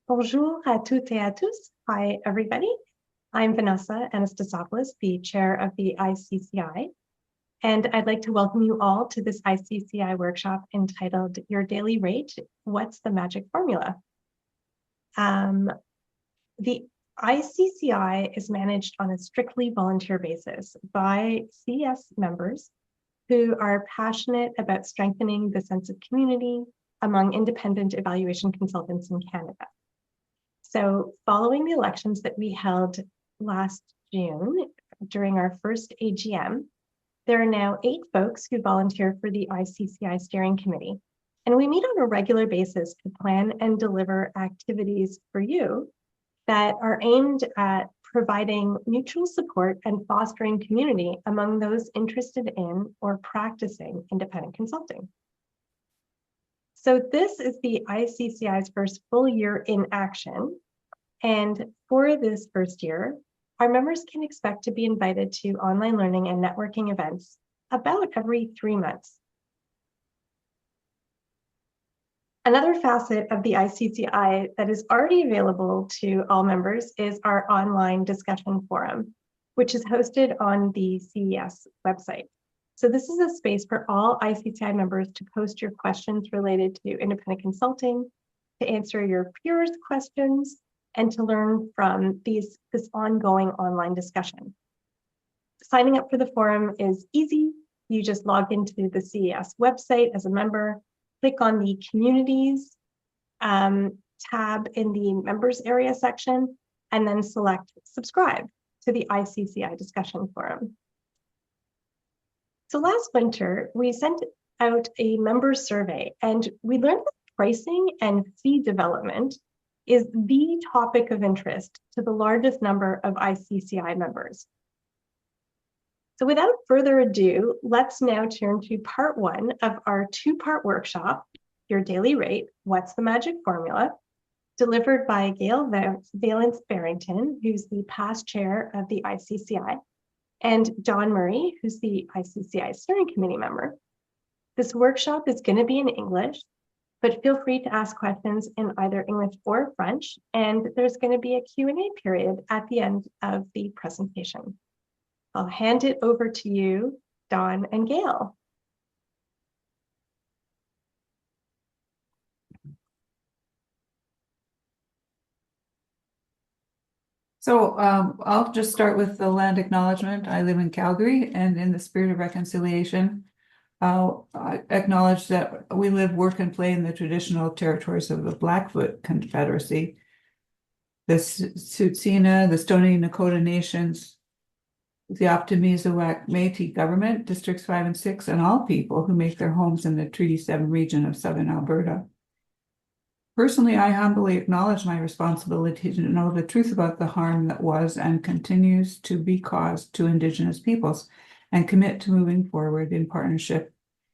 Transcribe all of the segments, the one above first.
Bonjour à toutes et à tous. Hi, everybody. I'm Vanessa Anastasopoulos, the chair of the ICCI, and I'd like to welcome you all to this ICCI workshop entitled Your Daily Rate, What's the Magic Formula? The ICCI is managed on a strictly volunteer basis by CES members who are passionate about strengthening the sense of community among independent evaluation consultants in Canada. So following the elections that we held last June during our first AGM, there are now 8 folks who volunteer for the ICCI Steering Committee. And we meet on a regular basis to plan and deliver activities for you that are aimed at providing mutual support and fostering community among those interested in or practicing independent consulting. So this is the ICCI's first full year in action. And for this first year, our members can expect to be invited to online learning and networking events about every 3 months. Another facet of the ICCI that is already available to all members is our online discussion forum, which is hosted on the CES website. So this is a space for all ICCI members to post your questions related to independent consulting, to answer your peers' questions, and to learn from this ongoing online discussion. Signing up for the forum is easy. You just log into the CES website as a member, click on the Communities tab in the Members Area section, and then select Subscribe to the ICCI discussion forum. So last winter, we sent out a member survey, and we learned that pricing and fee development is the topic of interest to the largest number of ICCI members. So without further ado, let's now turn to part 1 of our 2-part workshop, Your Daily Rate, What's the Magic Formula?, delivered by Gail Vallance Barrington, who's the past chair of the ICCI, and Don Murray, who's the ICCI Steering Committee member. This workshop is going to be in English, but feel free to ask questions in either English or French, and there's going to be a Q&A period at the end of the presentation. I'll hand it over to you, Don and Gail. So I'll just start with the land acknowledgement. I live in Calgary, and in the spirit of reconciliation, I'll acknowledge that we live, work, and play in the traditional territories of the Blackfoot Confederacy, the Tsuut'ina, the Stoney Nakoda Nations, the Optimizuwak Métis government, Districts 5 and 6, and all people who make their homes in the Treaty 7 region of Southern Alberta. Personally, I humbly acknowledge my responsibility to know the truth about the harm that was and continues to be caused to Indigenous peoples, and commit to moving forward in partnership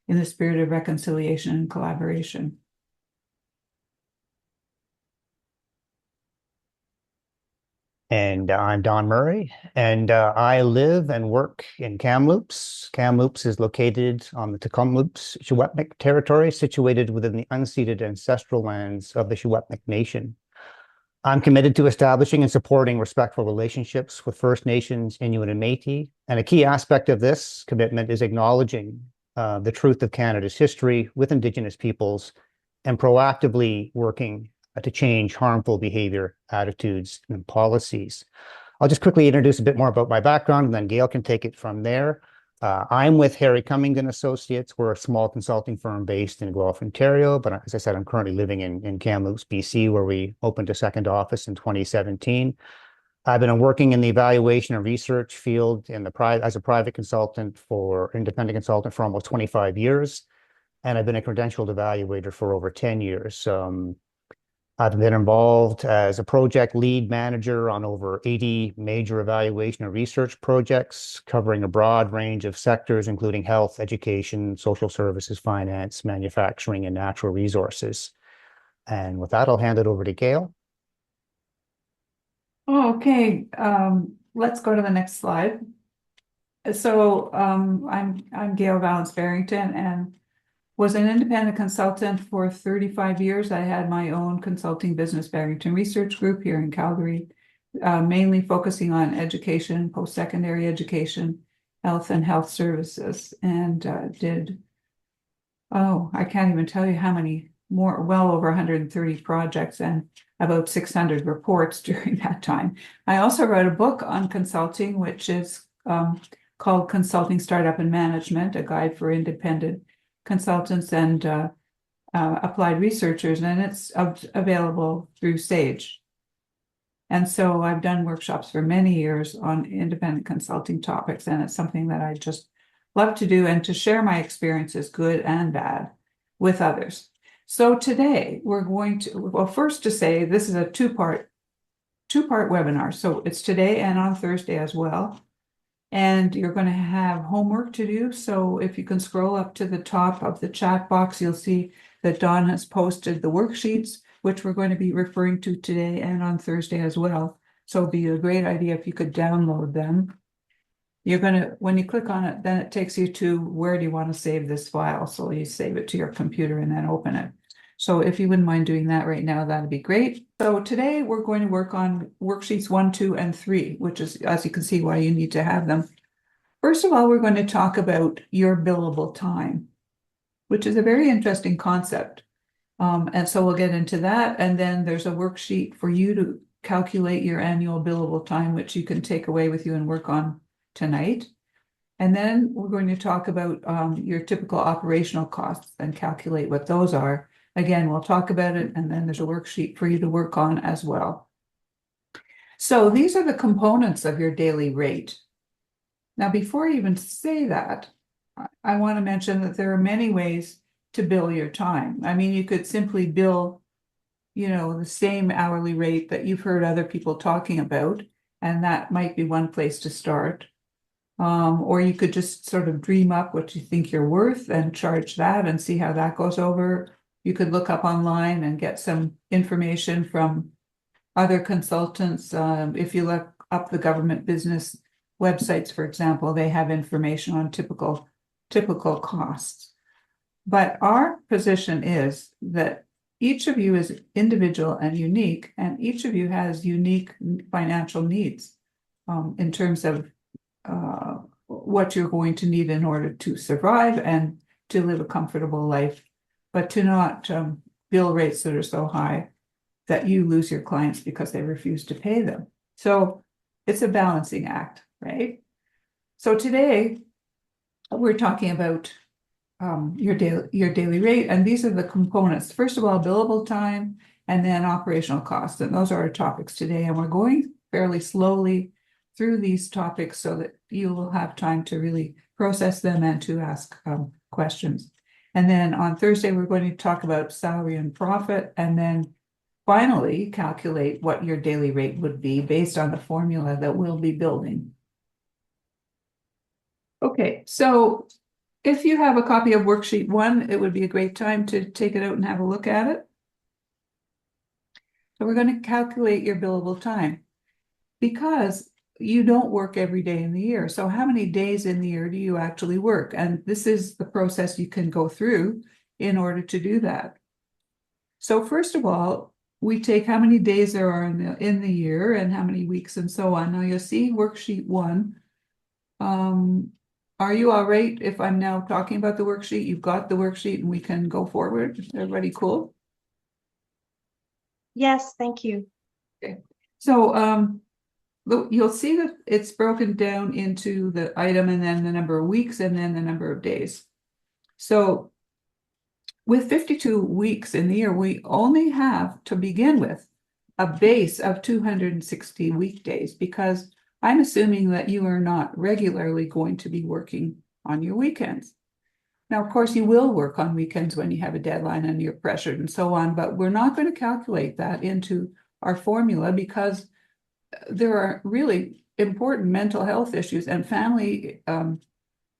in the spirit of reconciliation and collaboration. And I'm Don Murray, and I live and work in Kamloops. Kamloops is located on the Tk'emlúps Secwépemc territory, situated within the unceded ancestral lands of the Secwépemc Nation. I'm committed to establishing and supporting respectful relationships with First Nations, Inuit, and Métis. And a key aspect of this commitment is acknowledging the truth of Canada's history with Indigenous peoples and proactively working to change harmful behavior, attitudes, and policies. I'll just quickly introduce a bit more about my background, and then Gail can take it from there. I'm with Harry Cummington Associates. We're a small consulting firm based in Guelph, Ontario, but as I said, I'm currently living in Kamloops, BC, where we opened a second office in 2017. I've been working in the evaluation and research field as a private consultant independent consultant for almost 25 years, and I've been a credentialed evaluator for over 10 years. I've been involved as a project lead manager on over 80 major evaluation and research projects covering a broad range of sectors, including health, education, social services, finance, manufacturing, and natural resources. And with that, I'll hand it over to Gail. Oh, okay, let's go to the next slide. So I'm Gail Vallance Barrington, and Was an independent consultant for 35 years. I had my own consulting business, Barrington Research Group, here in Calgary, mainly focusing on education, post-secondary education, health and health services, and did, oh, I can't even tell you how many more, well over 130 projects and about 600 reports during that time. I also wrote a book on consulting, which is called Consulting Startup and Management, a guide for independent consultants and applied researchers, and it's available through Sage. And so I've done workshops for many years on independent consulting topics, and it's something that I just love to do and to share my experiences, good and bad, with others. So today we're going to, well, first to say this is a two-part webinar. So it's today and on Thursday as well. And you're going to have homework to do. So if you can scroll up to the top of the chat box, you'll see that Dawn has posted the worksheets, which we're going to be referring to today and on Thursday as well. So it'd be a great idea if you could download them. You're going to, when you click on it, then it takes you to where do you want to save this file. So you save it to your computer and then open it. So if you wouldn't mind doing that right now, that'd be great. So today we're going to work on worksheets 1, 2, and 3, which is, as you can see, why you need to have them. First of all, we're going to talk about your billable time, which is a very interesting concept. And so we'll get into that. And then there's a worksheet for you to calculate your annual billable time, which you can take away with you and work on tonight. And then we're going to talk about your typical operational costs and calculate what those are. Again, we'll talk about it, and then there's a worksheet for you to work on as well. So these are the components of your daily rate. Now, before I even say that, I want to mention that there are many ways to bill your time. I mean, you could simply bill, you know, the same hourly rate that you've heard other people talking about, and that might be one place to start. Or you could just sort of dream up what you think you're worth and charge that and see how that goes over. You could look up online and get some information from other consultants. If you look up the government business websites, for example, they have information on typical costs. But our position is that each of you is individual and unique, and each of you has unique financial needs in terms of what you're going to need in order to survive and to live a comfortable life, but to not bill rates that are so high that you lose your clients because they refuse to pay them. So it's a balancing act, right? So today we're talking about your daily rate, and these are the components. First of all, billable time, and then operational costs, and those are our topics today. And we're going fairly slowly through these topics so that you will have time to really process them and to ask questions. And then on Thursday, we're going to talk about salary and profit, and then finally calculate what your daily rate would be based on the formula that we'll be building. Okay, so if you have a copy of worksheet 1, it would be a great time to take it out and have a look at it. So we're going to calculate your billable time because you don't work every day in the year. So how many days in the year do you actually work? And this is the process you can go through in order to do that. So first of all, we take how many days there are in the year and how many weeks and so on. Now you'll see worksheet 1. Are you all right if I'm now talking about the worksheet? You've got the worksheet and we can go forward. Is everybody cool? Yes, thank you. Okay. So you'll see that it's broken down into the item and then the number of weeks and then the number of days. So with 52 weeks in the year, we only have to begin with a base of 260 weekdays because I'm assuming that you are not regularly going to be working on your weekends. Now, of course, you will work on weekends when you have a deadline and you're pressured and so on, but we're not going to calculate that into our formula because there are really important mental health issues and family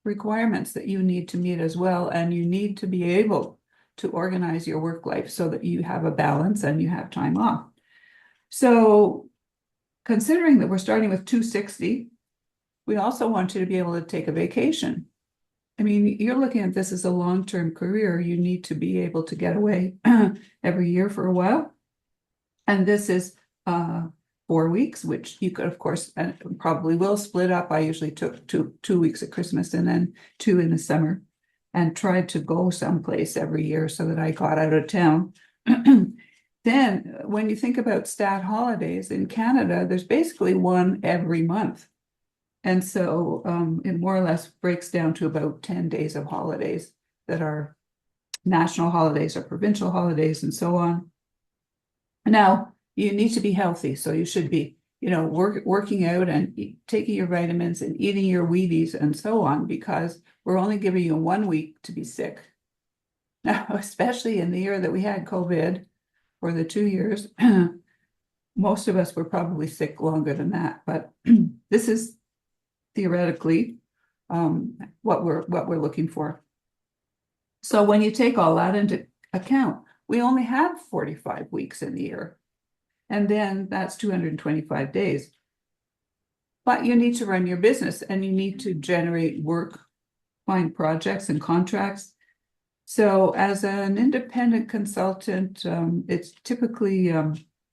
requirements that you need to meet as well. And you need to be able to organize your work life so that you have a balance and you have time off. So considering that we're starting with 260, we also want you to be able to take a vacation. I mean, you're looking at this as a long-term career. You need to be able to get away every year for a while. And this is 4 weeks, which you could, of course, and probably will split up. I usually took two weeks at Christmas and then 2 in the summer, and tried to go someplace every year so that I got out of town. Then when you think about stat holidays in Canada, there's basically one every month. And so it more or less breaks down to about 10 days of holidays that are national holidays or provincial holidays and so on. Now, you need to be healthy. So you should be, working out and taking your vitamins and eating your Wheaties and so on, because we're only giving you 1 week to be sick. Now, especially in the year that we had COVID, for the 2 years, most of us were probably sick longer than that. But this is theoretically what we're looking for. So when you take all that into account, we only have 45 weeks in the year, and then that's 225 days. But you need to run your business, and you need to generate work, find projects and contracts. So as an independent consultant, it's typically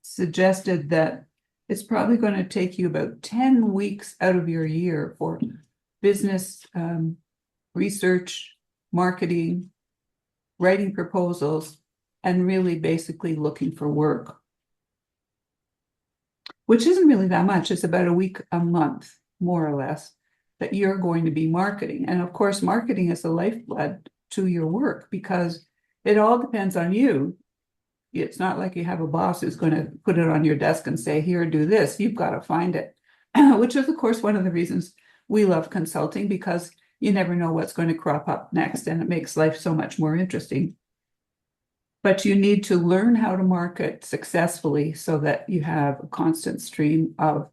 suggested that it's probably going to take you about 10 weeks out of your year for business, research, marketing, writing proposals, and really basically looking for work, which isn't really that much. It's about a week a month, more or less, that you're going to be marketing. And of course, marketing is the lifeblood to your work, because it all depends on you. It's not like you have a boss who's going to put it on your desk and say, here, do this. You've got to find it, which is, of course, one of the reasons we love consulting, because you never know what's going to crop up next, and it makes life so much more interesting. But you need to learn how to market successfully so that you have a constant stream of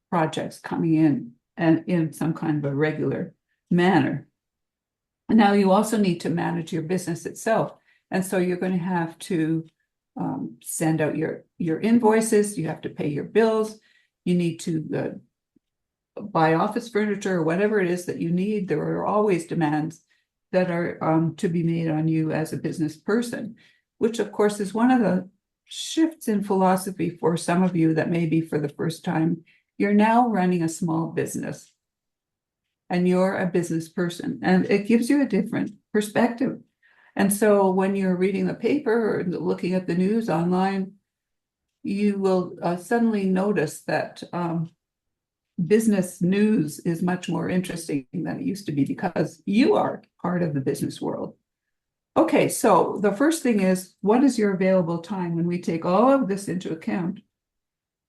projects coming in, and in some kind of a regular manner. Now, you also need to manage your business itself. And so you're going to have to send out your invoices. You have to pay your bills. You need to buy office furniture or whatever it is that you need. There are always demands that are to be made on you as a business person, which, of course, is one of the shifts in philosophy for some of you that may be for the first time. You're now running a small business, and you're a business person, and it gives you a different perspective. And so when you're reading the paper or looking at the news online, you will suddenly notice that business news is much more interesting than it used to be, because you are part of the business world. Okay, so the first thing is, what is your available time? When we take all of this into account,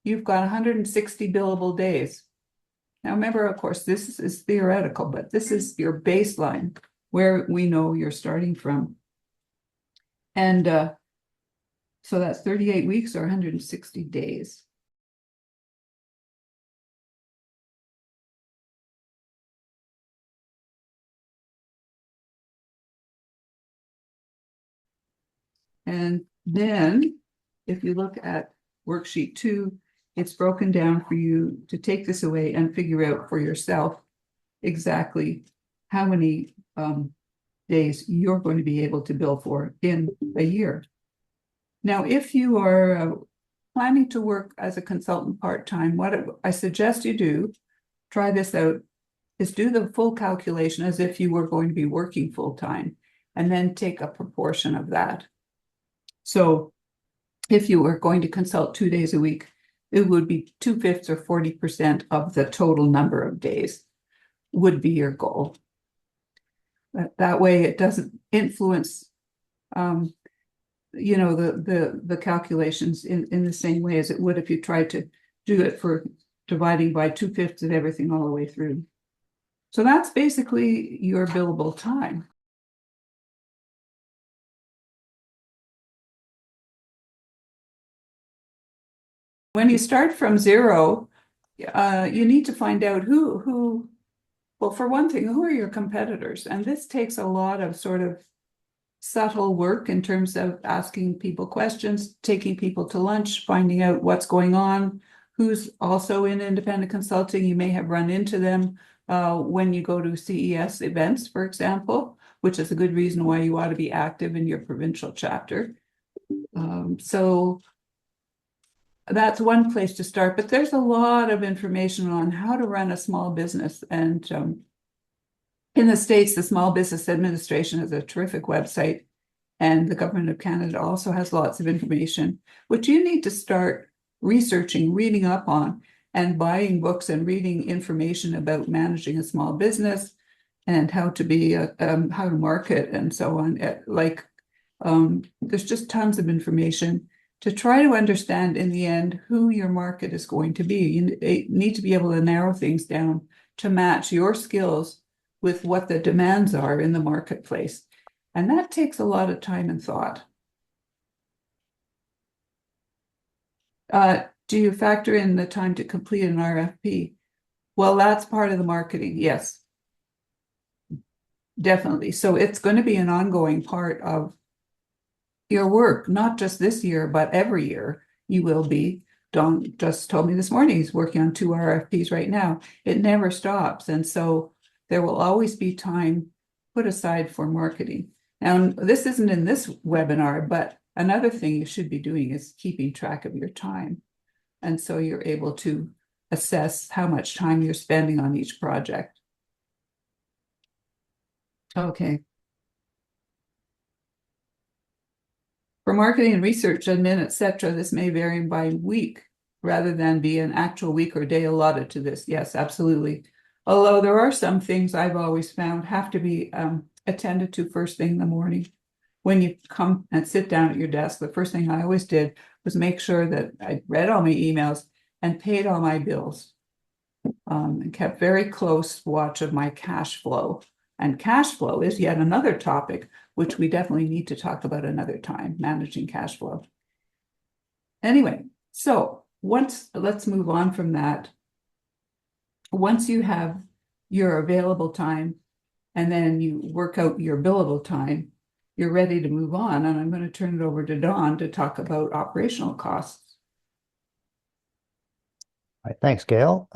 you've got 160 billable days. Now, remember, of course, this is theoretical, but this is your baseline where we know you're starting from. And so that's 38 weeks or 160 days. And then if you look at worksheet 2, it's broken down for you to take this away and figure out for yourself exactly how many days you're going to be able to bill for in a year. Now, if you are planning to work as a consultant part-time, what I suggest you do, try this out, is do the full calculation as if you were going to be working full-time, and then take a proportion of that. So if you were going to consult 2 days a week, it would be 2/5 or 40% of the total number of days would be your goal. That way it doesn't influence the calculations in the same way as it would if you tried to do it for dividing by 2/5 of everything all the way through. So that's basically your billable time. When you start from zero, you need to find out well, for one thing, who are your competitors? And this takes a lot of sort of subtle work in terms of asking people questions, taking people to lunch, finding out what's going on, who's also in independent consulting. You may have run into them, when you go to CES events, for example, which is a good reason why you ought to be active in your provincial chapter. So that's one place to start, but there's a lot of information on how to run a small business. And in the States, the Small Business Administration has a terrific website, and the Government of Canada also has lots of information, which you need to start researching, reading up on, and buying books and reading information about managing a small business and how to be how to market and so on. There's just tons of information to try to understand in the end who your market is going to be. You need to be able to narrow things down to match your skills with what the demands are in the marketplace. And that takes a lot of time and thought. Do you factor in the time to complete an RFP? Well, that's part of the marketing, yes. Definitely. So it's going to be an ongoing part of your work, not just this year, but every year you will be. Don just told me this morning he's working on 2 RFPs right now. It never stops. And so there will always be time put aside for marketing. Now, this isn't in this webinar, but another thing you should be doing is keeping track of your time. And so you're able to assess how much time you're spending on each project. Okay. For marketing and research, admin, etc., this may vary by week rather than be an actual week or day allotted to this. Yes, absolutely. Although there are some things I've always found have to be attended to first thing in the morning. When you come and sit down at your desk, the first thing I always did was make sure that I read all my emails and paid all my bills, and kept very close watch of my cash flow. And cash flow is yet another topic, which we definitely need to talk about another time, managing cash flow. Anyway, so let's move on from that. Once you have your available time and then you work out your billable time, you're ready to move on. And I'm going to turn it over to Dawn to talk about operational costs. All right, thanks, Gail.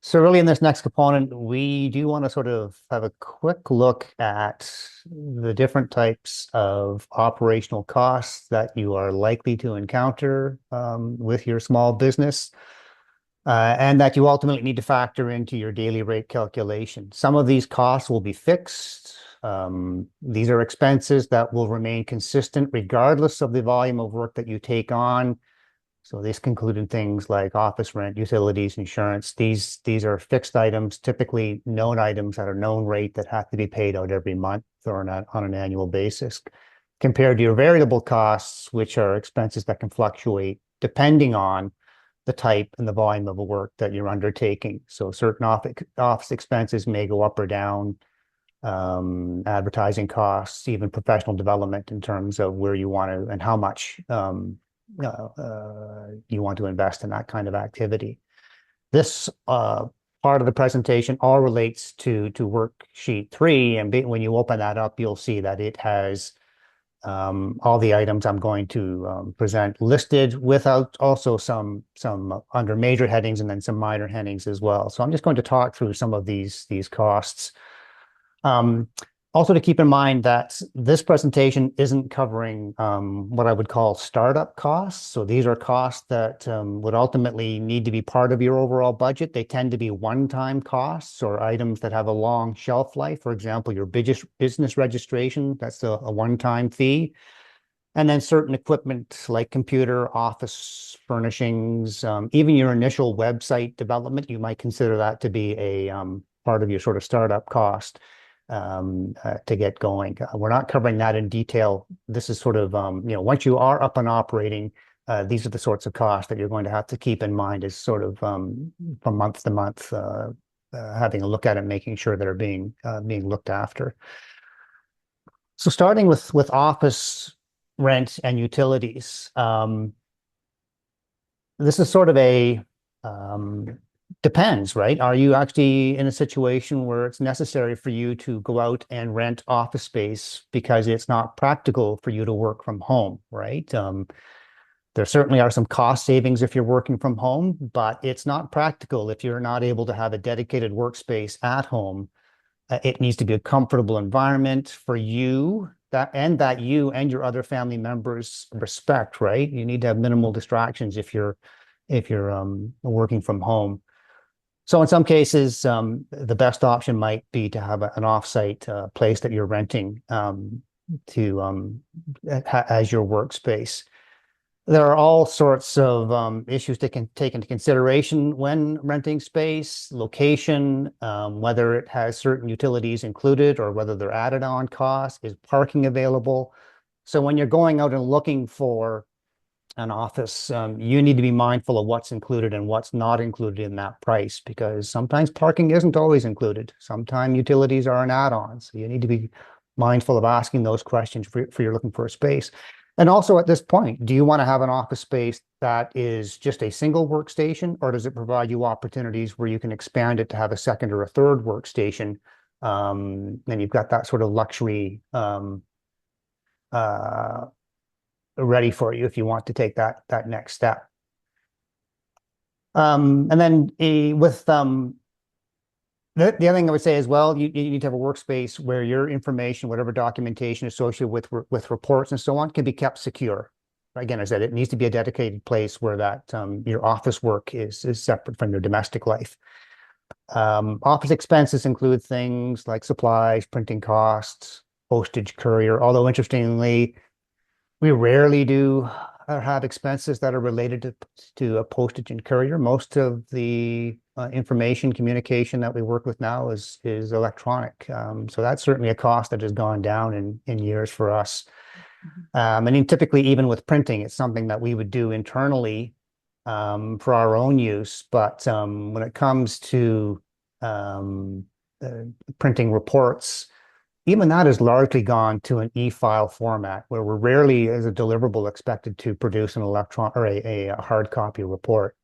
So really in this next component, we do want to sort of have a quick look at the different types of operational costs that you are likely to encounter with your small business, and that you ultimately need to factor into your daily rate calculation. Some of these costs will be fixed. These are expenses that will remain consistent regardless of the volume of work that you take on. So this included things like office rent, utilities, insurance. These are fixed items, typically known items at a known rate that have to be paid out every month or on an annual basis, compared to your variable costs, which are expenses that can fluctuate depending on the type and the volume of the work that you're undertaking. So certain office expenses may go up or down, advertising costs, even professional development in terms of where you want to and how much you want to invest in that kind of activity. This part of the presentation all relates to worksheet 3, and when you open that up, you'll see that it has all the items I'm going to present listed, without also some under major headings and then some minor headings as well. So I'm just going to talk through some of these costs. Also to keep in mind that this presentation isn't covering what I would call startup costs. So these are costs that would ultimately need to be part of your overall budget. They tend to be one-time costs or items that have a long shelf life. For example, your business registration, that's a one-time fee. And then certain equipment like computer, office furnishings, even your initial website development, you might consider that to be a part of your sort of startup cost to get going. We're not covering that in detail. This is sort of, once you are up and operating, these are the sorts of costs that you're going to have to keep in mind as sort of from month to month, having a look at it, making sure that are being looked after. So starting with office rent and utilities, this is sort of a depends, right? Are you actually in a situation where it's necessary for you to go out and rent office space because it's not practical for you to work from home, right? There certainly are some cost savings if you're working from home, but it's not practical if you're not able to have a dedicated workspace at home. It needs to be a comfortable environment for you that you and your other family members respect, right? You need to have minimal distractions if you're working from home. So in some cases, the best option might be to have an offsite place that you're renting as your workspace. There are all sorts of issues that can take into consideration when renting space, location, whether it has certain utilities included or whether they're added on cost, is parking available. So when you're going out and looking for an office, you need to be mindful of what's included and what's not included in that price, because sometimes parking isn't always included. Sometimes utilities are an add-on. So you need to be mindful of asking those questions for you're looking for a space. And also at this point, do you want to have an office space that is just a single workstation, or does it provide you opportunities where you can expand it to have a second or a third workstation? And you've got that sort of luxury ready for you if you want to take that next step. And then with the other thing I would say as well, you need to have a workspace where your information, whatever documentation associated with reports and so on, can be kept secure. Again, I said it needs to be a dedicated place where that your office work is separate from your domestic life. Office expenses include things like supplies, printing costs, postage, courier. Although interestingly, we rarely do have expenses that are related to postage and courier. Most of the information communication that we work with now is electronic. So that's certainly a cost that has gone down in years for us. And typically, even with printing, it's something that we would do internally for our own use. But when it comes to printing reports, even that has largely gone to an e-file format, where we're rarely, as a deliverable, expected to produce an electron or a hard copy report.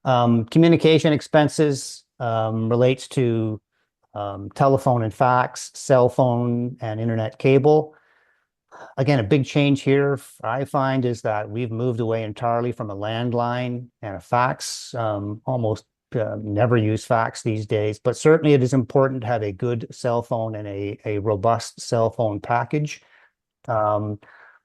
Communication expenses relates to telephone and fax, cell phone, and internet cable. Again, a big change here I find is that we've moved away entirely from a landline and a fax. Almost never use fax these days, but certainly it is important to have a good cell phone and a robust cell phone package.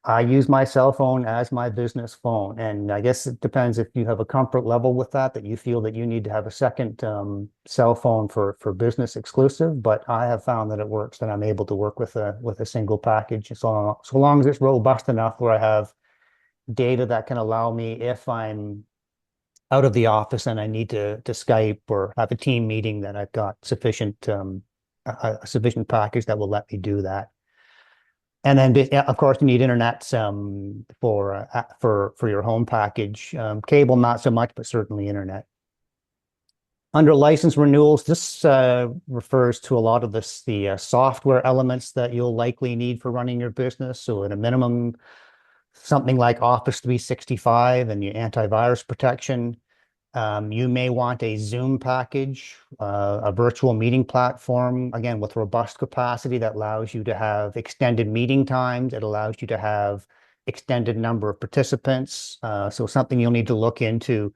I use my cell phone as my business phone, and I guess it depends if you have a comfort level with that you feel that you need to have a second cell phone for business exclusive. But I have found that it works, that I'm able to work with a single package, so long as it's robust enough where I have data that can allow me, if I'm out of the office and I need to Skype or have a team meeting, that I've got sufficient a sufficient package that will let me do that. And then, of course, you need internet for your home package. Cable, not so much, but certainly internet. Under license renewals, this refers to a lot of the software elements that you'll likely need for running your business. So at a minimum, something like Office 365 and your antivirus protection. You may want a Zoom package, a virtual meeting platform, again, with robust capacity that allows you to have extended meeting times. It allows you to have extended number of participants. So something you'll need to look into.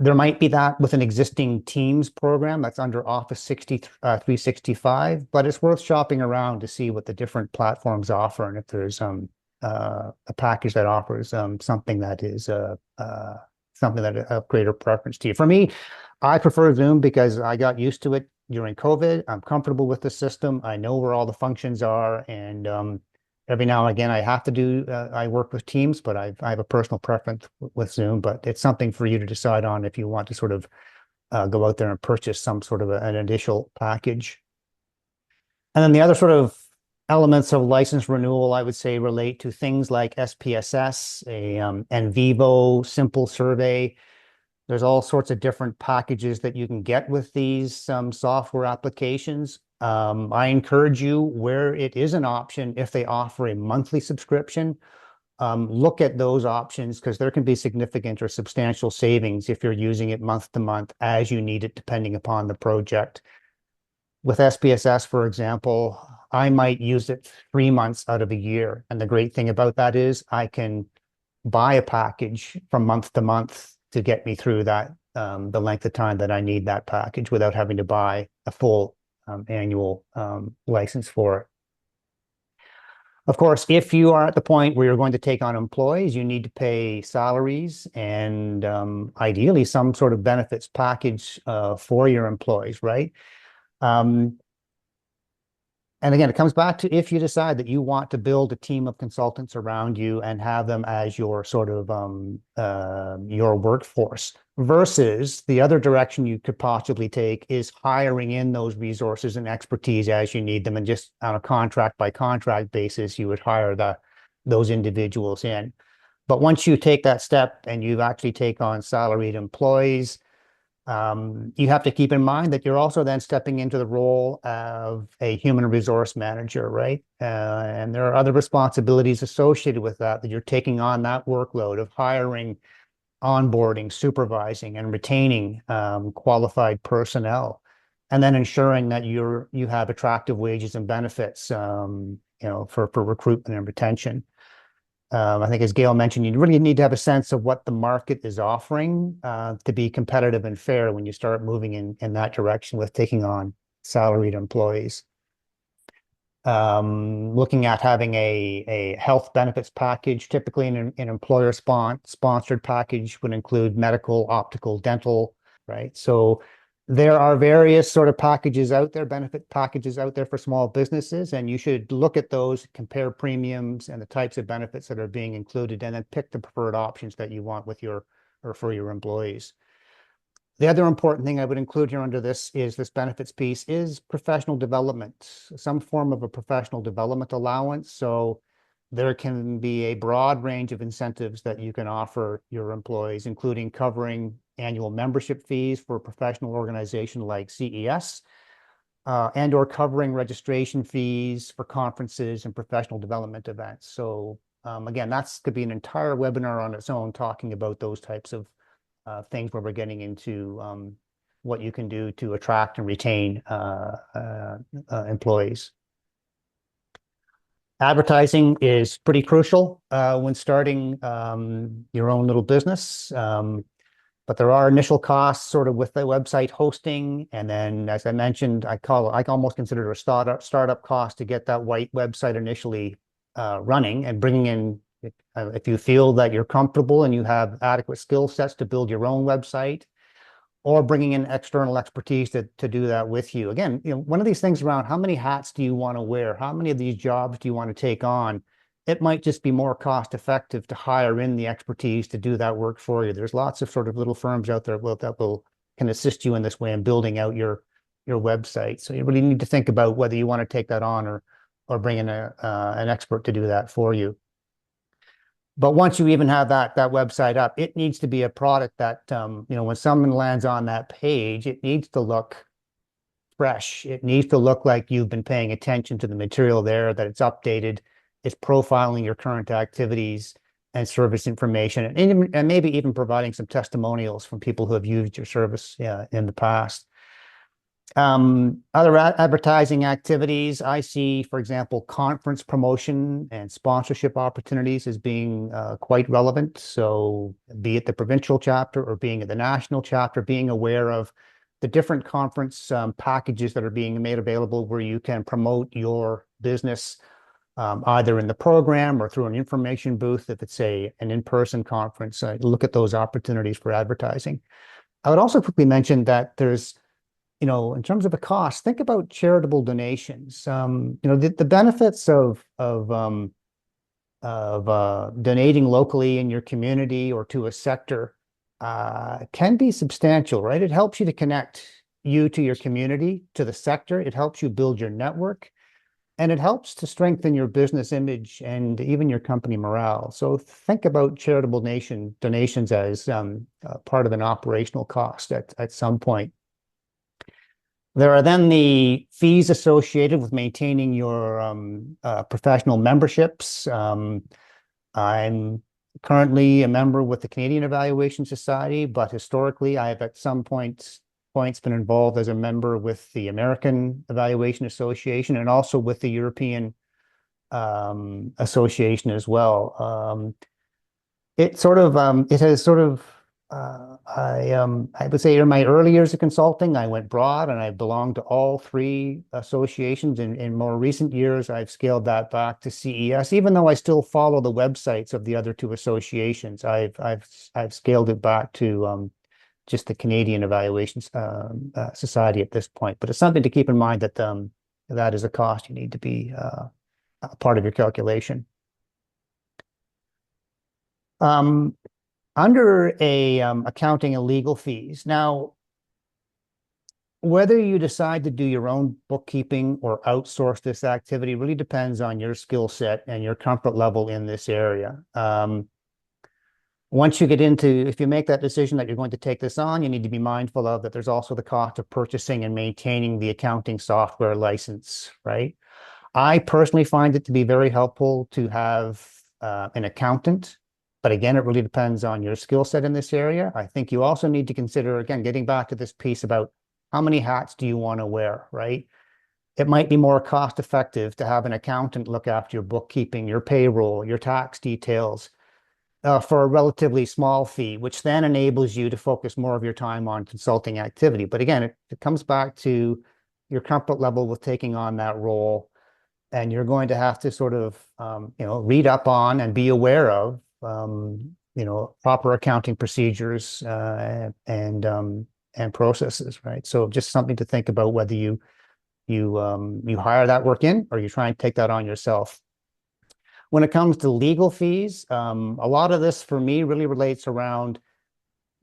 There might be that with an existing Teams program that's under Office 365, but it's worth shopping around to see what the different platforms offer, and if there's a package that offers something that is something that of greater preference to you. For me, I prefer Zoom because I got used to it during COVID. I'm comfortable with the system. I know where all the functions are, and every now and again I have to do. I work with Teams, but I have a personal preference with Zoom. But it's something for you to decide on if you want to sort of go out there and purchase some sort of an initial package. And then the other sort of elements of license renewal, I would say, relate to things like SPSS, and Vivo Simple Survey. There's all sorts of different packages that you can get with these software applications. I encourage you, where it is an option, if they offer a monthly subscription, look at those options, because there can be significant or substantial savings if you're using it month to month as you need it, depending upon the project. with SPSS, for example, I might use it 3 months out of a year. And the great thing about that is I can buy a package from month to month to get me through that, the length of time that I need that package without having to buy a full annual license for it. Of course, if you are at the point where you're going to take on employees, you need to pay salaries and ideally some sort of benefits package for your employees, right? And again, it comes back to if you decide that you want to build a team of consultants around you and have them as your sort of your workforce, versus the other direction you could possibly take is hiring in those resources and expertise as you need them, and just on a contract by contract basis, you would hire those individuals in. But once you take that step and you actually take on salaried employees, you have to keep in mind that you're also then stepping into the role of a human resource manager, right? And there are other responsibilities associated with that you're taking on that workload of hiring, onboarding, supervising, and retaining qualified personnel, and then ensuring that you have attractive wages and benefits, for recruitment and retention. I think, as Gail mentioned, you really need to have a sense of what the market is offering to be competitive and fair when you start moving in that direction with taking on salaried employees. Looking at having a health benefits package, typically an employer sponsored package would include medical, optical, dental, right? So there are various sort of packages out there, benefit packages out there for small businesses, and you should look at those, compare premiums and the types of benefits that are being included, and then pick the preferred options that you want with your or for your employees. The other important thing I would include here under this benefits piece is professional development, some form of a professional development allowance. So there can be a broad range of incentives that you can offer your employees, including covering annual membership fees for a professional organization like CES, and or covering registration fees for conferences and professional development events. So again, that's could be an entire webinar on its own talking about those types of things where we're getting into what you can do to attract and retain employees. Advertising is pretty crucial when starting your own little business. But there are initial costs sort of with the website hosting. And then, as I mentioned, I almost consider it a startup cost to get that white website initially running, and bringing in, if you feel that you're comfortable and you have adequate skill sets to build your own website, or bringing in external expertise to do that with you. Again, one of these things around how many hats do you want to wear? How many of these jobs do you want to take on? It might just be more cost effective to hire in the expertise to do that work for you. There's lots of sort of little firms out there that can assist you in this way in building out your website. So you really need to think about whether you want to take that on or bring in an expert to do that for you. But once you even have that website up, it needs to be a product that when someone lands on that page, it needs to look fresh. It needs to look like you've been paying attention to the material there, that it's updated, it's profiling your current activities and service information, and maybe even providing some testimonials from people who have used your service in the past. Other advertising activities, I see, for example, conference promotion and sponsorship opportunities as being quite relevant. So be it the provincial chapter or being at the national chapter, being aware of the different conference packages that are being made available where you can promote your business either in the program or through an information booth. If it's an in-person conference, look at those opportunities for advertising. I would also quickly mention that there's, in terms of a cost, think about charitable donations. The benefits of donating locally in your community or to a sector can be substantial, right? It helps you to connect you to your community, to the sector. It helps you build your network, and it helps to strengthen your business image and even your company morale. So think about charitable donations as part of an operational cost at some point. There are then the fees associated with maintaining your professional memberships. I'm currently a member with the Canadian Evaluation Society, but historically I have at some points points been involved as a member with the American Evaluation Association and also with the European Association as well. It has sort of I would say in my early years of consulting, I went broad and I belonged to all three associations. In more recent years, I've scaled that back to CES, even though I still follow the websites of the other two associations. I've scaled it back to just the Canadian Evaluations Society at this point. But it's something to keep in mind that that is a cost you need to be a part of your calculation. Under accounting and legal fees. Now, whether you decide to do your own bookkeeping or outsource this activity really depends on your skill set and your comfort level in this area. Once you get into, if you make that decision that you're going to take this on, you need to be mindful of that there's also the cost of purchasing and maintaining the accounting software license, right? I personally find it to be very helpful to have an accountant. But again, it really depends on your skill set in this area. I think you also need to consider, again, getting back to this piece about how many hats do you want to wear, right? It might be more cost effective to have an accountant look after your bookkeeping, your payroll, your tax details for a relatively small fee, which then enables you to focus more of your time on consulting activity. But again, it comes back to your comfort level with taking on that role. And you're going to have to sort of, read up on and be aware of proper accounting procedures and processes, right? So just something to think about whether you hire that work in or you try and take that on yourself. When it comes to legal fees, a lot of this for me really relates around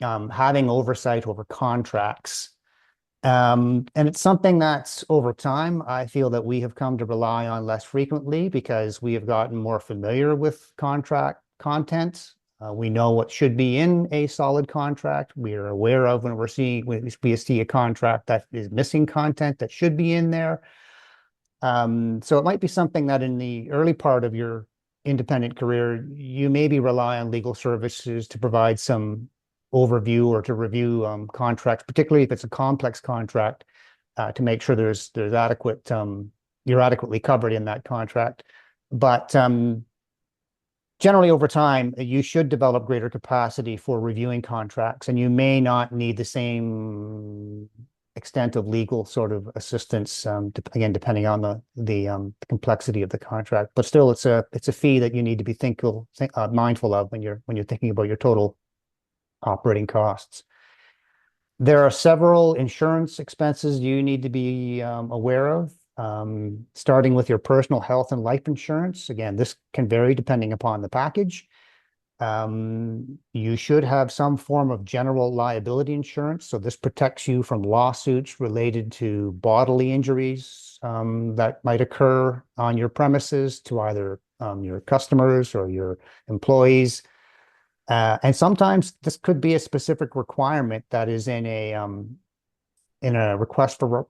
having oversight over contracts. And it's something that's over time, I feel that we have come to rely on less frequently because we have gotten more familiar with contract content. We know what should be in a solid contract. We are aware of when we see a contract that is missing content that should be in there. So it might be something that in the early part of your independent career, you maybe rely on legal services to provide some overview or to review contracts, particularly if it's a complex contract, to make sure there's adequate, you're adequately covered in that contract. But generally over time, you should develop greater capacity for reviewing contracts, and you may not need the same extent of legal sort of assistance, again, depending on the complexity of the contract. But still, it's a fee that you need to be mindful of when you're thinking about your total operating costs. There are several insurance expenses you need to be aware of, starting with your personal health and life insurance. Again, this can vary depending upon the package. You should have some form of general liability insurance. So this protects you from lawsuits related to bodily injuries that might occur on your premises to either your customers or your employees. And sometimes this could be a specific requirement that is in a request for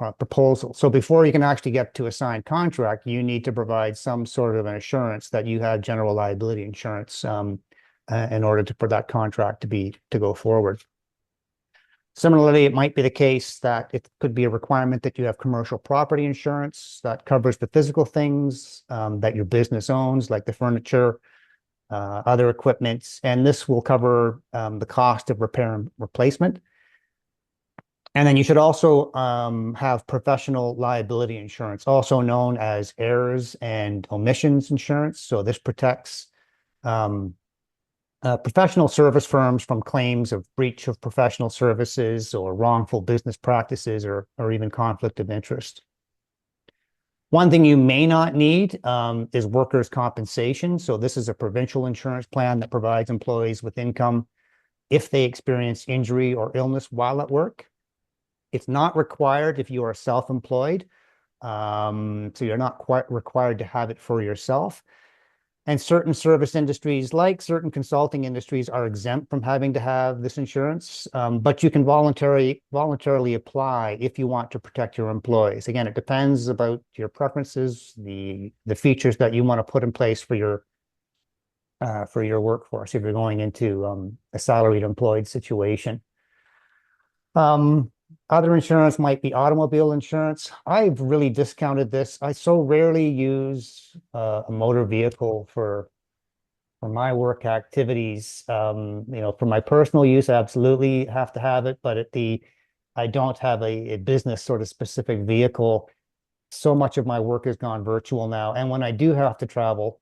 a proposal. So before you can actually get to a signed contract, you need to provide some sort of an assurance that you have general liability insurance in order for that contract to go forward. Similarly, it might be the case that it could be a requirement that you have commercial property insurance that covers the physical things that your business owns, like the furniture, other equipment, and this will cover the cost of repair and replacement. And then you should also have professional liability insurance, also known as errors and omissions insurance. So this protects professional service firms from claims of breach of professional services or wrongful business practices or even conflict of interest. One thing you may not need is workers' compensation. So this is a provincial insurance plan that provides employees with income if they experience injury or illness while at work. It's not required if you are self-employed. So you're not quite required to have it for yourself. And certain service industries, like certain consulting industries, are exempt from having to have this insurance, but you can voluntarily apply if you want to protect your employees. Again, it depends about your preferences, the features that you want to put in place for your workforce if you're going into a salaried employed situation. Other insurance might be automobile insurance. I've really discounted this. I so rarely use a motor vehicle for my work activities. For my personal use, I absolutely have to have it, but I don't have a business sort of specific vehicle. So much of my work has gone virtual now. And when I do have to travel,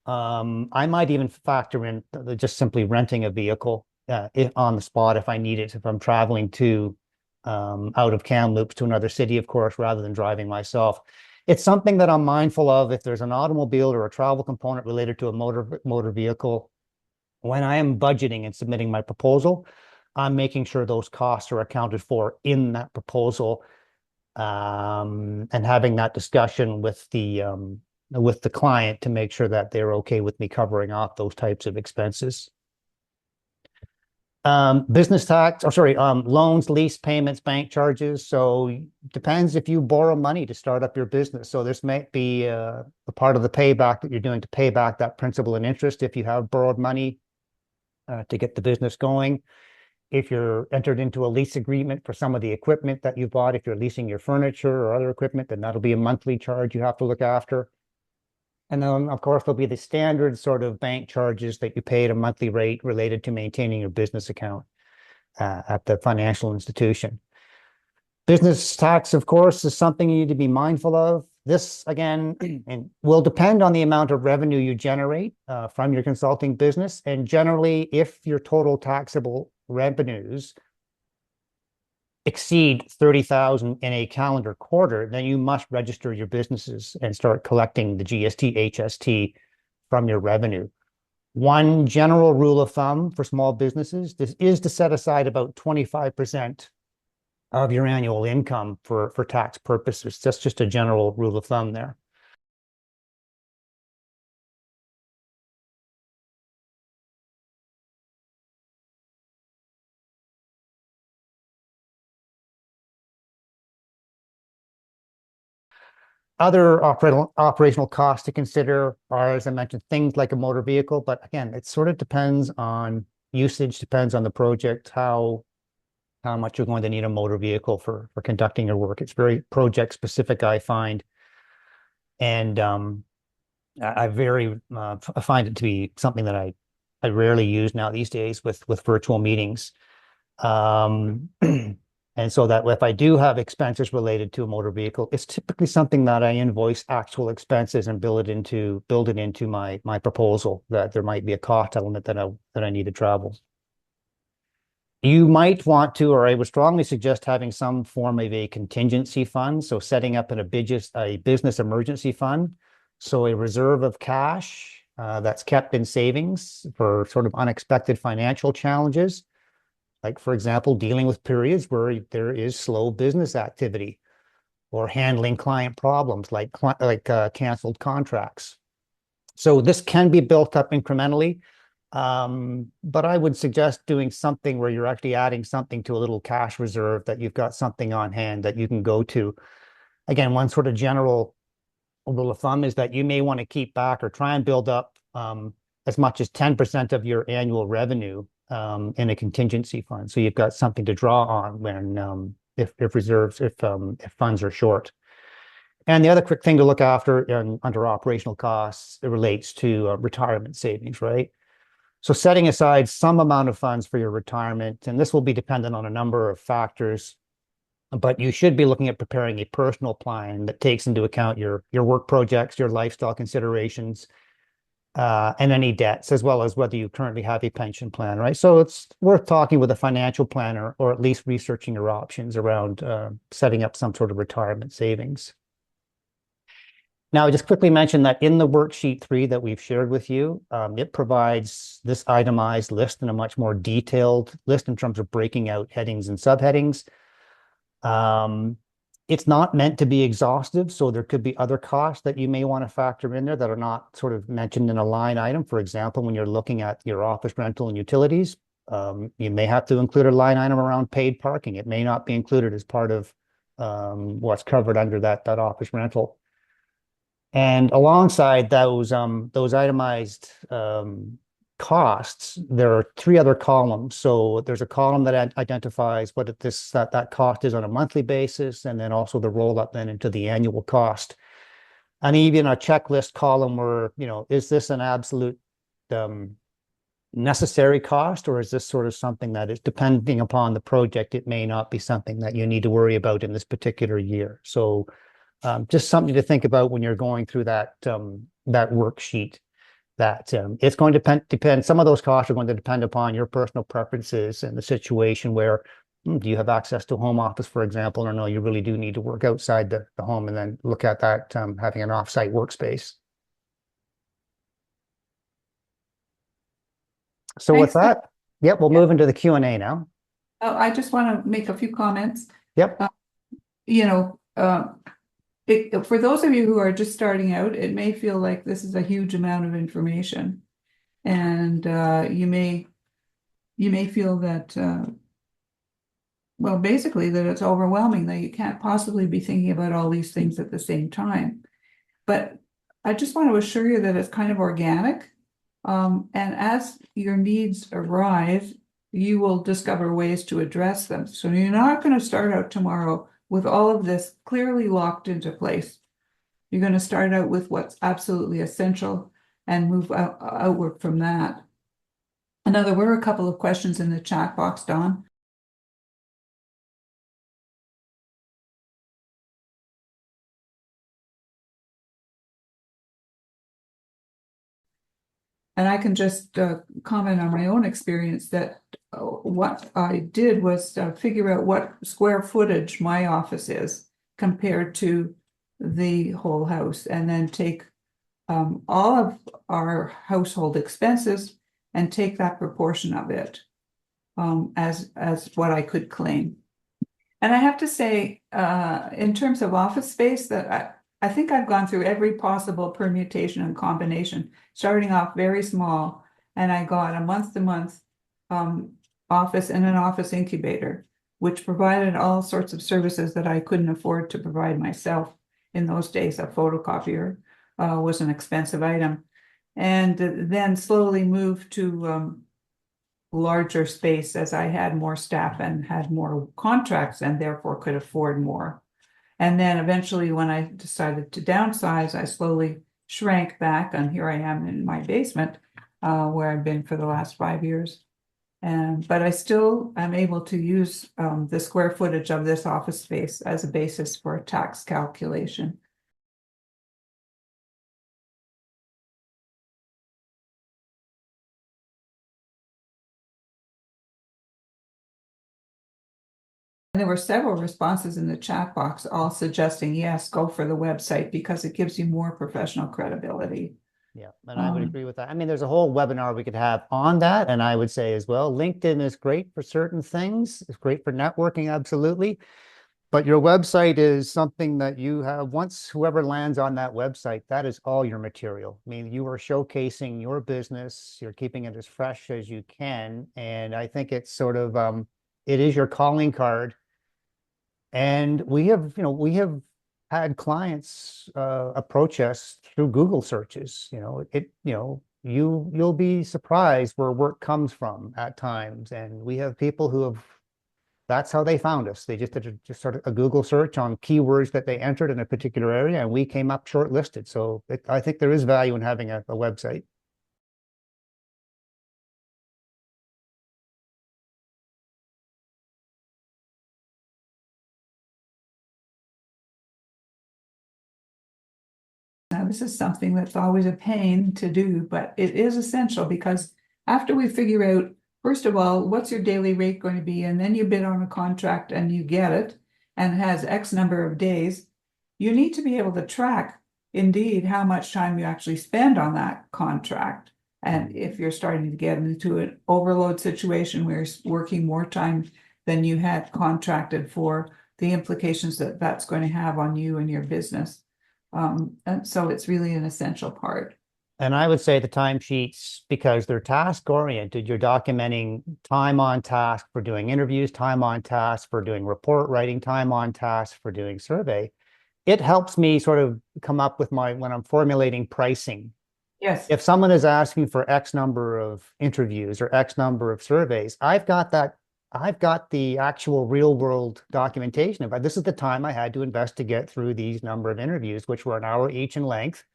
I might even factor in just simply renting a vehicle on the spot if I need it, if I'm traveling to out of Kamloops to another city, of course, rather than driving myself. It's something that I'm mindful of if there's an automobile or a travel component related to a motor vehicle. When I am budgeting and submitting my proposal, I'm making sure those costs are accounted for in that proposal, and having that discussion with the client to make sure that they're okay with me covering off those types of expenses. Business tax, or sorry, loans, lease payments, bank charges. So depends if you borrow money to start up your business. So this might be a part of the payback that you're doing to pay back that principal and interest if you have borrowed money to get the business going. If you're entered into a lease agreement for some of the equipment that you bought, if you're leasing your furniture or other equipment, then that'll be a monthly charge you have to look after. And then, of course, there'll be the standard sort of bank charges that you pay at a monthly rate related to maintaining your business account at the financial institution. Business tax, of course, is something you need to be mindful of. This, again, and will depend on the amount of revenue you generate from your consulting business. And generally, if your total taxable revenues exceed 30,000 in a calendar quarter, then you must register your businesses and start collecting the GST, HST from your revenue. One general rule of thumb for small businesses is to set aside about 25% of your annual income for tax purposes. That's just a general rule of thumb there. Other operational costs to consider are, as I mentioned, things like a motor vehicle. But again, it sort of depends on usage, depends on the project, how much you're going to need a motor vehicle for conducting your work. It's very project specific, I find. And I find it to be something that I rarely use now these days with virtual meetings. And so that if I do have expenses related to a motor vehicle, it's typically something that I invoice actual expenses and build it into my proposal, that there might be a cost element that I need to travel. You might want to, or I would strongly suggest having some form of a contingency fund. So setting up a business emergency fund. So a reserve of cash that's kept in savings for sort of unexpected financial challenges. Like, for example, dealing with periods where there is slow business activity, or handling client problems like canceled contracts. So this can be built up incrementally, but I would suggest doing something where you're actually adding something to a little cash reserve, that you've got something on hand that you can go to. Again, one sort of general rule of thumb is that you may want to keep back or try and build up as much as 10% of your annual revenue in a contingency fund. So you've got something to draw on when if funds are short. And the other quick thing to look after under operational costs, it relates to retirement savings, right? So setting aside some amount of funds for your retirement, and this will be dependent on a number of factors, but you should be looking at preparing a personal plan that takes into account your work projects, your lifestyle considerations, and any debts, as well as whether you currently have a pension plan, right? So it's worth talking with a financial planner, or at least researching your options around setting up some sort of retirement savings. Now, I just quickly mention that in the worksheet 3 that we've shared with you, it provides this itemized list and a much more detailed list in terms of breaking out headings and subheadings. It's not meant to be exhaustive, so there could be other costs that you may want to factor in there that are not sort of mentioned in a line item. For example, when you're looking at your office rental and utilities, you may have to include a line item around paid parking. It may not be included as part of what's covered under that office rental. And alongside those itemized costs, there are three other columns. So there's a column that identifies what that cost is on a monthly basis, and then also the roll up then into the annual cost. And even a checklist column where, is this an absolute necessary cost, or is this sort of something that is, depending upon the project, it may not be something that you need to worry about in this particular year. So just something to think about when you're going through that worksheet, that it's going to depend. Some of those costs are going to depend upon your personal preferences and the situation where, do you have access to a home office, for example, or no, you really do need to work outside the home, and then look at that, having an offsite workspace. So with that, yep, we'll move into the Q&A now. Oh, I just want to make a few comments. Yep. For those of you who are just starting out, it may feel like this is a huge amount of information, and you may feel that, well, basically that it's overwhelming, that you can't possibly be thinking about all these things at the same time. But I just want to assure you that it's kind of organic, and as your needs arise, you will discover ways to address them. So you're not going to start out tomorrow with all of this clearly locked into place. You're going to start out with what's absolutely essential and move outward from that. And now there were a couple of questions in the chat box, Dawn. And I can just comment on my own experience that what I did was figure out what square footage my office is compared to the whole house, and then take all of our household expenses and take that proportion of it as what I could claim. And I have to say, in terms of office space, that I think I've gone through every possible permutation and combination, starting off very small, and I got a month-to-month office and an office incubator, which provided all sorts of services that I couldn't afford to provide myself. In those days, a photocopier was an expensive item, and then slowly moved to larger space as I had more staff and had more contracts, and therefore could afford more. And then eventually, when I decided to downsize, I slowly shrank back, and here I am in my basement, where I've been for the last 5 years. But I still am able to use the square footage of this office space as a basis for a tax calculation. And there were several responses in the chat box, all suggesting, yes, go for the website because it gives you more professional credibility. Yeah, and I would agree with that. I mean, there's a whole webinar we could have on that, and I would say as well, LinkedIn is great for certain things. It's great for networking, absolutely. But your website is something that you have, once whoever lands on that website, that is all your material. I mean, you are showcasing your business, you're keeping it as fresh as you can. And I think it's sort of, it is your calling card. And we have had clients approach us through Google searches. You'll be surprised where work comes from at times. And we have people who have, that's how they found us. They just did a Google search on keywords that they entered in a particular area, and we came up shortlisted. So I think there is value in having a website. Now, this is something that's always a pain to do, but it is essential, because after we figure out, first of all, what's your daily rate going to be, and then you bid on a contract and you get it, and it has X number of days, you need to be able to track, indeed, how much time you actually spend on that contract. And if you're starting to get into an overload situation where you're working more time than you had contracted for, the implications that that's going to have on you and your business. And so it's really an essential part. And I would say the timesheets, because they're task oriented, you're documenting time on task for doing interviews, time on task for doing report writing, time on task for doing survey. It helps me sort of come up with when I'm formulating pricing Yes. If someone is asking for X number of interviews or X number of surveys, I've got the actual real world documentation of it. This is the time I had to invest to get through these number of interviews, which were an hour each in length.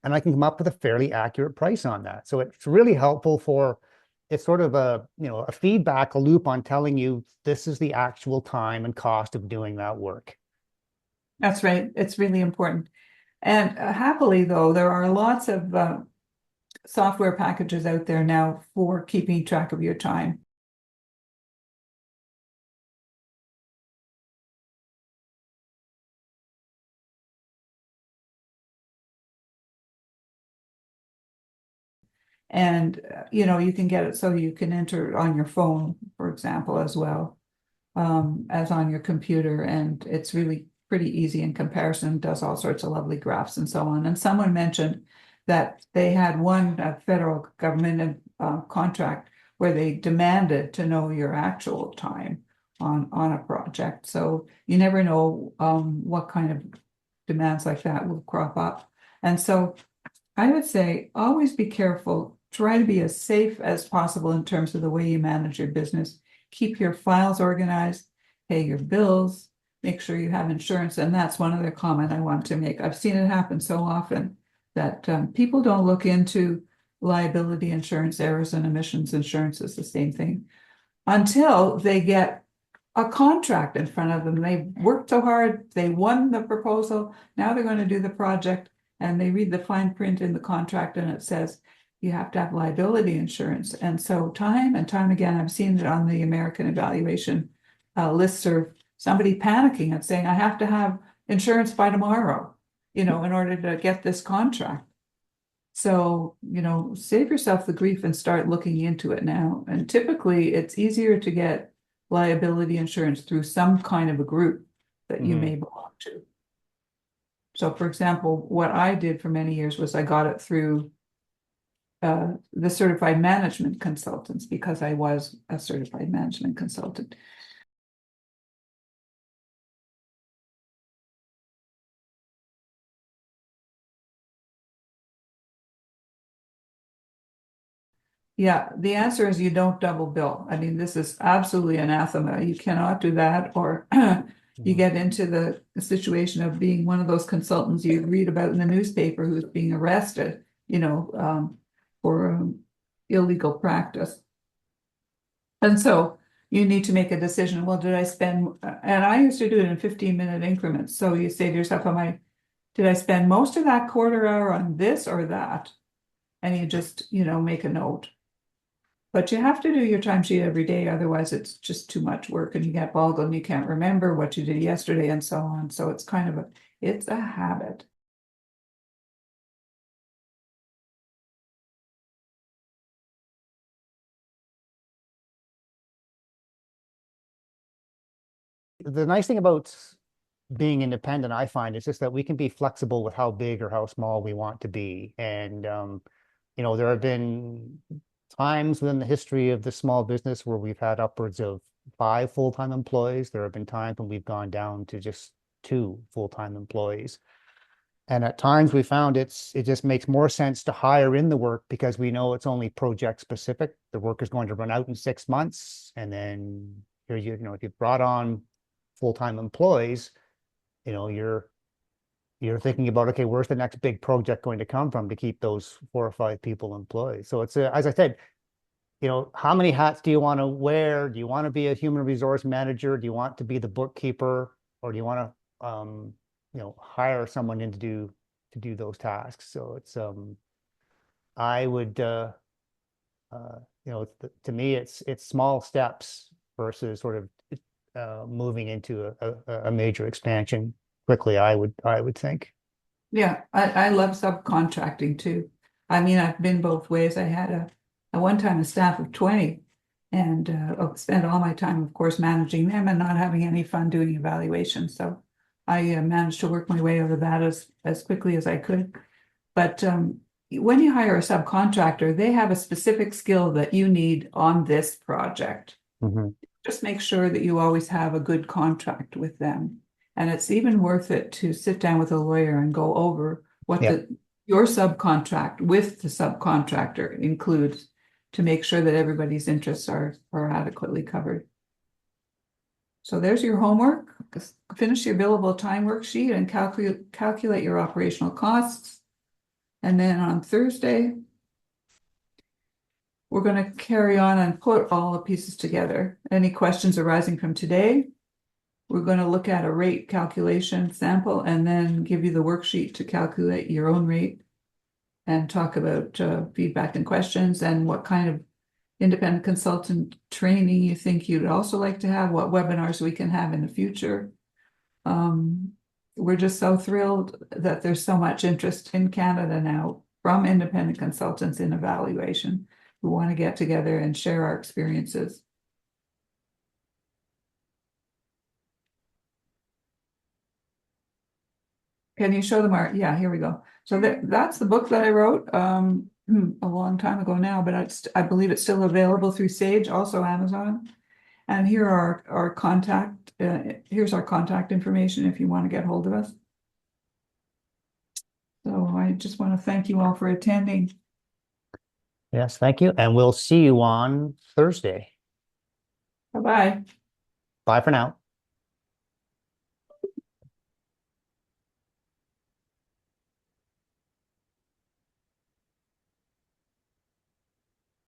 And I can come up with a fairly accurate price on that. So it's really helpful it's sort of a feedback loop on telling you this is the actual time and cost of doing that work. That's right. It's really important. And happily, though, there are lots of software packages out there now for keeping track of your time. And, you can get it so you can enter on your phone, for example, as well, as on your computer. And it's really pretty easy in comparison, does all sorts of lovely graphs and so on. And someone mentioned that they had one federal government contract where they demanded to know your actual time on a project. So you never know what kind of demands like that will crop up. And so I would say always be careful. Try to be as safe as possible in terms of the way you manage your business. Keep your files organized, pay your bills, make sure you have insurance. And that's one other comment I want to make. I've seen it happen so often that people don't look into liability insurance, errors and emissions insurance is the same thing, until they get a contract in front of them. They worked so hard, they won the proposal, now they're going to do the project, and they read the fine print in the contract and it says, you have to have liability insurance. And so time and time again, I've seen it on the American evaluation listserv, somebody panicking and saying, I have to have insurance by tomorrow, in order to get this contract. So, save yourself the grief and start looking into it now. And typically it's easier to get liability insurance through some kind of a group that you may belong to. So for example, what I did for many years was I got it through the certified management consultants, because I was a certified management consultant. Yeah, the answer is you don't double bill. I mean, this is absolutely anathema. You cannot do that, or you get into the situation of being one of those consultants you read about in the newspaper who's being arrested, for illegal practice. And so you need to make a decision. Well, did I spend, and I used to do it in 15-minute increments. So you say to yourself, did I spend most of that quarter hour on this or that? And you just, make a note. But you have to do your timesheet every day, otherwise it's just too much work and you get boggled and you can't remember what you did yesterday and so on. So it's kind of it's a habit. The nice thing about being independent, I find, is just that we can be flexible with how big or how small we want to be. And, there have been times within the history of the small business where we've had upwards of 5 full-time employees. There have been times when we've gone down to just 2 full-time employees. And at times we found it just makes more sense to hire in the work because we know it's only project specific. The work is going to run out in 6 months. And then here if you've brought on full-time employees, you're thinking about, okay, where's the next big project going to come from to keep those 4 or 5 people employed? So it's as I said, how many hats do you want to wear? Do you want to be a human resource manager? Do you want to be the bookkeeper, or do you want to hire someone in to do those tasks? So it's I would to me it's small steps versus sort of moving into a major expansion quickly, I would think. Yeah, I love subcontracting too. I mean, I've been both ways. I had a one time a staff of 20 and spent all my time, of course, managing them and not having any fun doing evaluations. So I managed to work my way out of that as quickly as I could. But when you hire a subcontractor, they have a specific skill that you need on this project. Just make sure that you always have a good contract with them. And it's even worth it to sit down with a lawyer and go over what the your subcontract with the subcontractor includes to make sure that everybody's interests are adequately covered. So there's your homework. Finish your billable time worksheet and calculate your operational costs. And then on Thursday, we're going to carry on and put all the pieces together. Any questions arising from today? We're going to look at a rate calculation sample and then give you the worksheet to calculate your own rate and talk about feedback and questions and what kind of independent consultant training you think you'd also like to have, what webinars we can have in the future. We're just so thrilled that there's so much interest in Canada now from independent consultants in evaluation who want to get together and share our experiences. Can you show them our, yeah, here we go. So that's the book that I wrote a long time ago now, but I believe it's still available through Sage, also Amazon. And here are our contact, here's our contact information if you want to get hold of us. So I just want to thank you all for attending. Yes, thank you. And we'll see you on Thursday. Bye-bye. Bye for now.